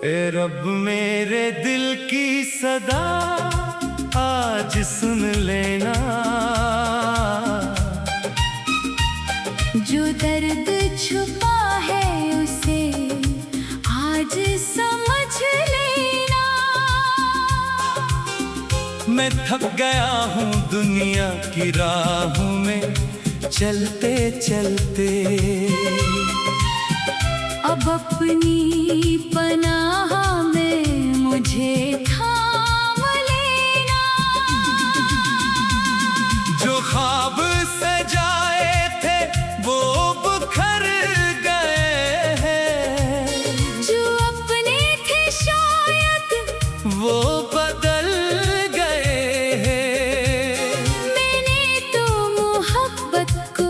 ए रब मेरे दिल की सदा आज सुन लेना, जो दर्द छुपा है उसे आज समझ लेना। मैं थक गया हूँ दुनिया की राहों में चलते चलते, अब अपनी पनाह में मुझे थाम लेना। जो ख्वाब सजाए थे वो बिखर गए हैं, जो अपने थे शायद वो बदल गए हैं। मैंने तो मोहब्बत को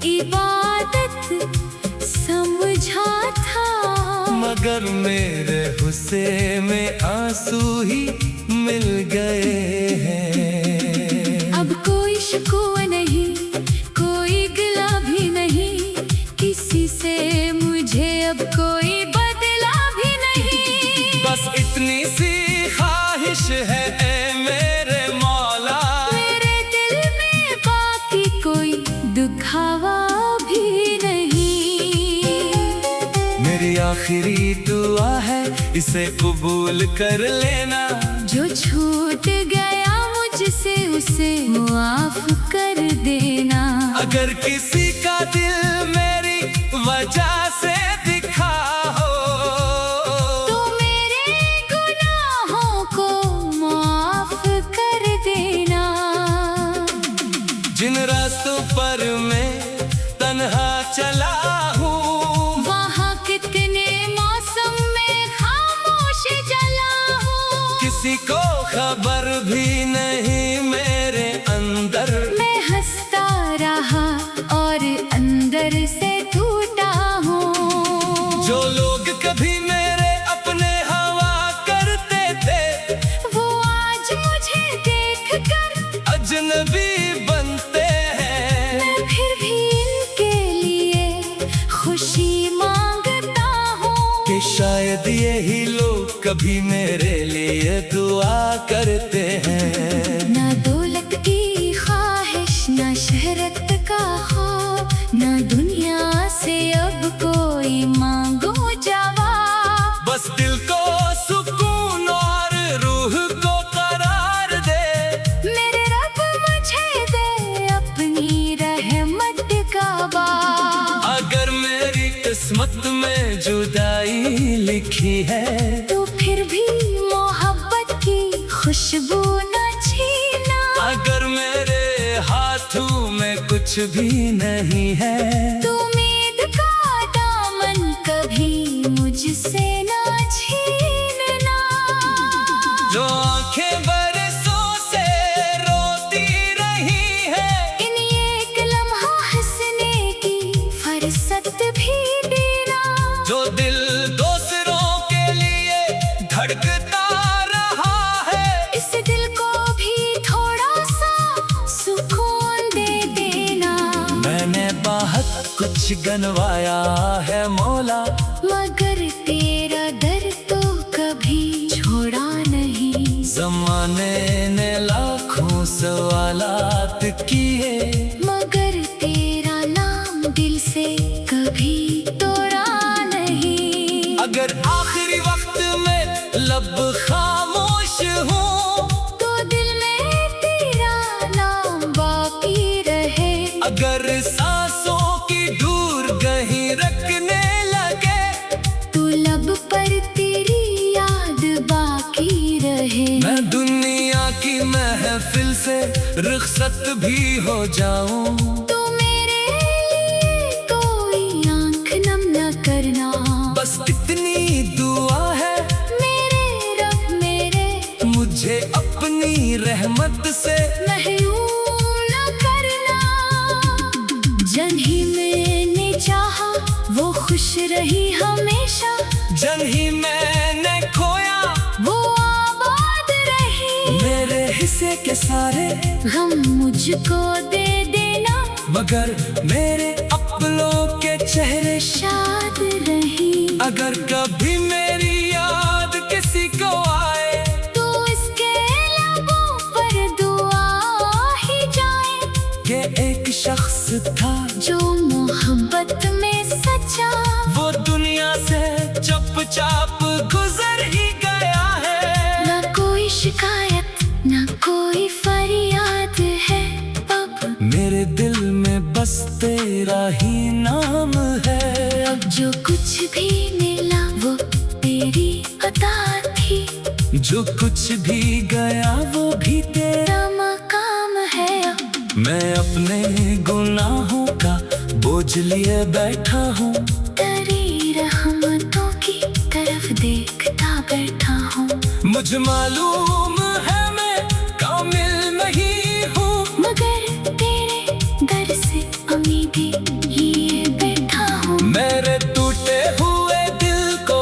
इबादत समझा था, मगर मेरे गुस्से में आंसू ही मिल गए हैं। अब कोई शिकवा नहीं, कोई गिला भी नहीं, किसी से मुझे अब कोई बदला भी नहीं। बस इतनी सी ख्वाहिश है ए मेरे मौला, मेरे दिल में बाकी कोई दुखावा भी नहीं। मेरी आखिरी दुआ है इसे कबूल कर लेना। जो छूट गया मुझसे उसे मुआफ कर देना। अगर किसी का दिल मेरी वजह से दिखा हो, तो मेरे गुनाहों को माफ कर देना। जिन रास्तों पर मैं तन्हा चला हूँ, वहाँ कितने मौसम में खामोश जला हूँ। किसी को खबर भी नहीं मेरे अंदर। मैं हंसता रहा और अंदर से टूटा हूँ। जो लोग कभी मेरे अपने हवा करते थे, वो आज मुझे देखकर अजनबी बनते हैं। मैं फिर भी इनके लिए खुशी मांगता हूँ कि शायद यही लोग कभी मेरे लिए दुआ करते हैं। ना दौलत की ख्वाहिश, ना शहरत का ख्वाब, ना दुनिया से अब कोई मांगो जवाब। बस दिल को सुकून और रूह को करार दे। मेरे रब मुझे दे अपनी रहमत का बाब। अगर मेरी किस्मत में जुदाई लिखी है, तो फिर भी मोहब्बत की खुशबू न छीना। अगर मेरे हाथों में कुछ भी नहीं है, तो उम्मीद का दामन कभी मुझसे न छीनना। जो आंखें बरसों से रोती रही है, इन एक लम्हा हंसने की फुर्सत भी देना। जो दिल दूसरों के लिए धड़कता रहा है, इस दिल को भी थोड़ा सा सुकून दे देना। मैंने बहुत कुछ गनवाया है मौला, मगर तेरा दर तो कभी छोड़ा नहीं। ज़माने ने लाखों सवालात किए, मगर तेरा नाम दिल से कभी तोड़ा नहीं। अगर आखिरी वक्त में लब खामोश हूँ, तो दिल में तेरा नाम बाकी रहे। अगर सांसों की दूर कहीं रखने लगे, तो लब पर तेरी याद बाकी रहे। मैं दुनिया की महफिल से रुखसत भी हो जाऊं, तो मेरे लिए कोई आंख नम न करना। बस इतनी दुआ है मेरे रब मेरे, मुझे अपनी रहमत से महरूम न करना। जन ही मैंने चाहा वो खुश रही हमेशा, जन ही मैंने खोया वो आबाद रही। मेरे हिस्से के सारे गम मुझको दे देना, मगर मेरे अपनों के चेहरे शाद रही। अगर कभी मेरी याद था, जो मोहब्बत में सच्चा, वो दुनिया से चुपचाप गुजर ही गया है। ना कोई शिकायत ना कोई फरियाद है अब, मेरे दिल में बस तेरा ही नाम है। अब जो कुछ भी मिला वो तेरी अता थी, जो कुछ भी गया वो भी तेरा मकाम है अब। मैं अपने गुनाहों का बोझ लिए बैठा हूँ, तेरी रहमतों की तरफ देखता बैठा हूँ। मुझे मालूम है मैं कामिल नहीं हूँ, मगर तेरे दर से उम्मीदें लिए बैठा हूँ। मेरे टूटे हुए दिल को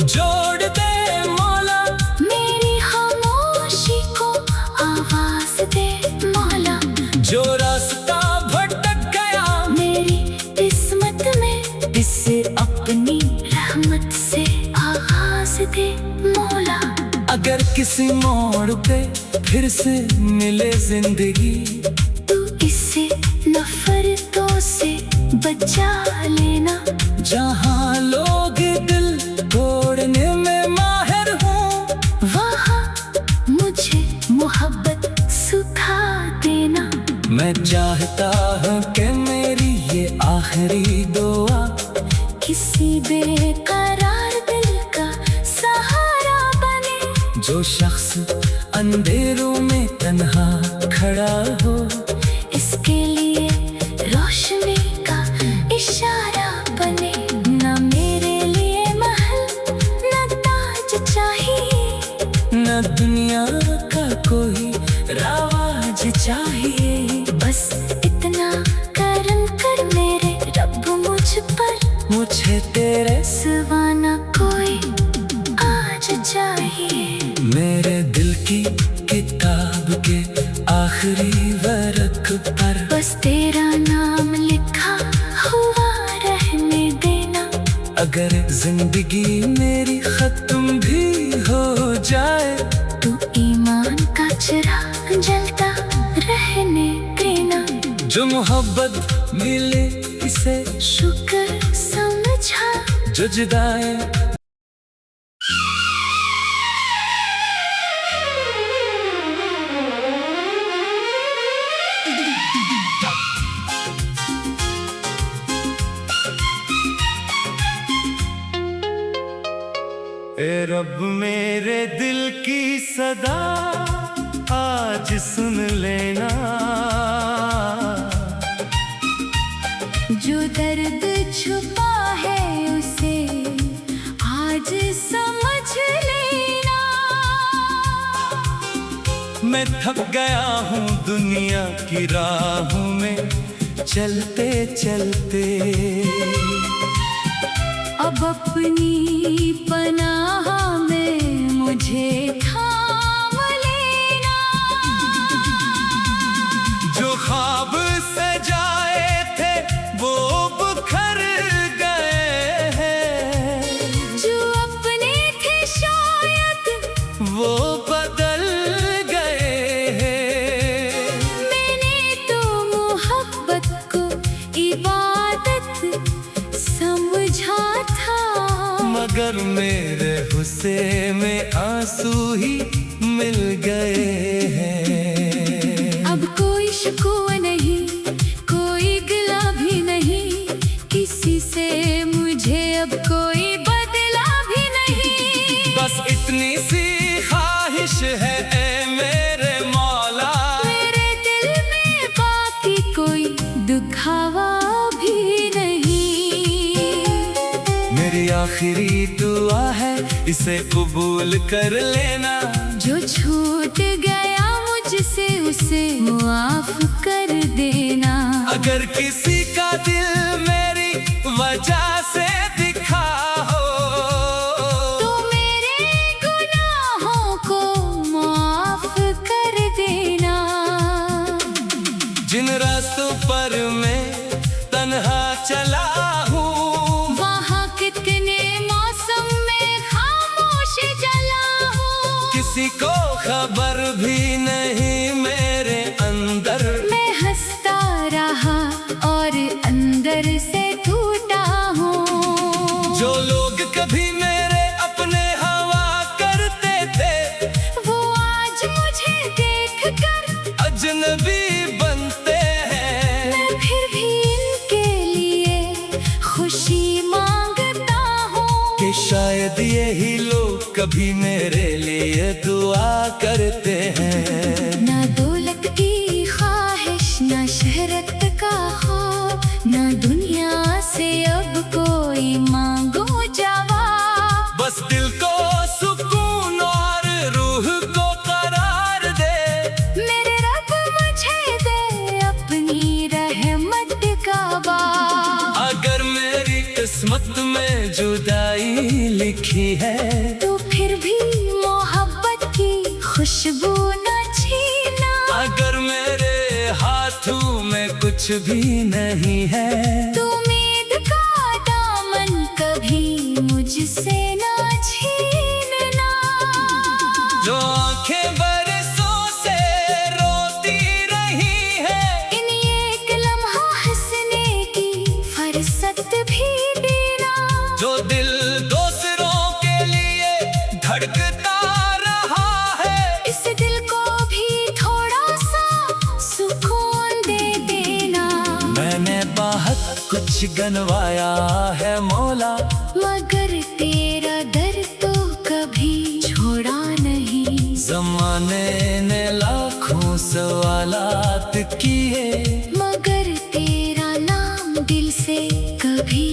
जोड़ दे मौला, मेरी खामोशी को आवाज दे मौला। जो रास्ता भटक गया मेरी किस्मत में इससे अपनी रहमत से आगाज दे मौला। अगर किसी मोड़ पे फिर से मिले जिंदगी, तू इससे नफरतों से बचा लेना। जहाँ लोग दिल तोड़ने में माहिर हों, वहाँ मुझे मोहब्बत सिखा देना। मैं चाहता हूँ कि मेरी ये आखिरी दुआ किसी बेकरार दिल का सहारा बने। जो शख्स अंधेरों में तन्हा खड़ा हो, इसके लिए रोशनी का इशारा बने। न मेरे लिए महल न ताज चाहिए, न दुनिया का कोई रवाज चाहिए। बस इतना करम कर मेरे रब मुझ पर, मुझे तेरे सिवा न कोई आज चाहिए। मेरे दिल की किताब के आखिरी वर्क पर बस तेरा नाम लिखा हुआ रहने देना। अगर जिंदगी मेरी खत्म भी हो जाए, तू ईमान का चिराग जलता रहने देना। जो मोहब्बत मिले इसे शुक्र समझा, जो जुदाई ए रब मेरे दिल की सदा आज सुन लेना। जो दर्द छुपा है उसे आज समझ लेना। मैं थक गया हूँ दुनिया की राहों में चलते चलते, अब अपनी पनाह में मुझे थाम लेना। जो ख्वाब सजाए थे वो बिखर गए हैं, जो अपने थे शायद वो बदल गए हैं। मैंने तो मोहब्बत को इबादत समझा था, मगर मेरे गुस्से में आंसू ही मिल गए हैं। अब कोई शिकवा नहीं कोई गिला भी नहीं, किसी से मुझे अब कोई बदला भी नहीं। बस इतनी सी ख्वाहिश है ए मेरे मौला, मेरे दिल में बाकी कोई दुखावा भी नहीं। मेरी आखिरी दुआ है इसे कबूल कर लेना। जो छूट गया मुझसे उसे माफ कर देना। अगर किसी का दिल मेरी वजह से दिखा हो, तो मेरे गुनाहों को माफ कर देना। जिन रास्तों पर मैं तन्हा चला हूँ, वहाँ कितने मौसम में खामोश जला हूँ। किसी को खबर भी नहीं मेरे अंदर। मैं हंसता रहा और ही लोग कभी मेरे लिए दुआ करते हैं। ना दौलत की ख्वाहिश, ना शहरत का खौफ, ना दुनिया से अब कोई मांगो जवाब। बस दिल को सुकून और रूह को करार दे। मेरे रब मुझे दे अपनी रहमत का बाब। अगर मेरी किस्मत में जुदाई लिखी है, तो फिर भी मोहब्बत की खुशबू न छीना। अगर मेरे हाथों में कुछ भी नहीं है, तो उम्मीद का दामन कभी मुझसे ना छीनना। जो आंखें बरसों से रोती रही है, इन एक लम्हा हंसने की फुर्सत भी देना। जो दिल दूसरों के लिए धड़कता रहा है, इस दिल को भी थोड़ा सा सुकून दे देना। मैंने बहुत कुछ गनवाया है मौला, मगर तेरा दर तो कभी छोड़ा नहीं। ज़माने ने लाखों सवालात किए, मगर तेरा नाम दिल से कभी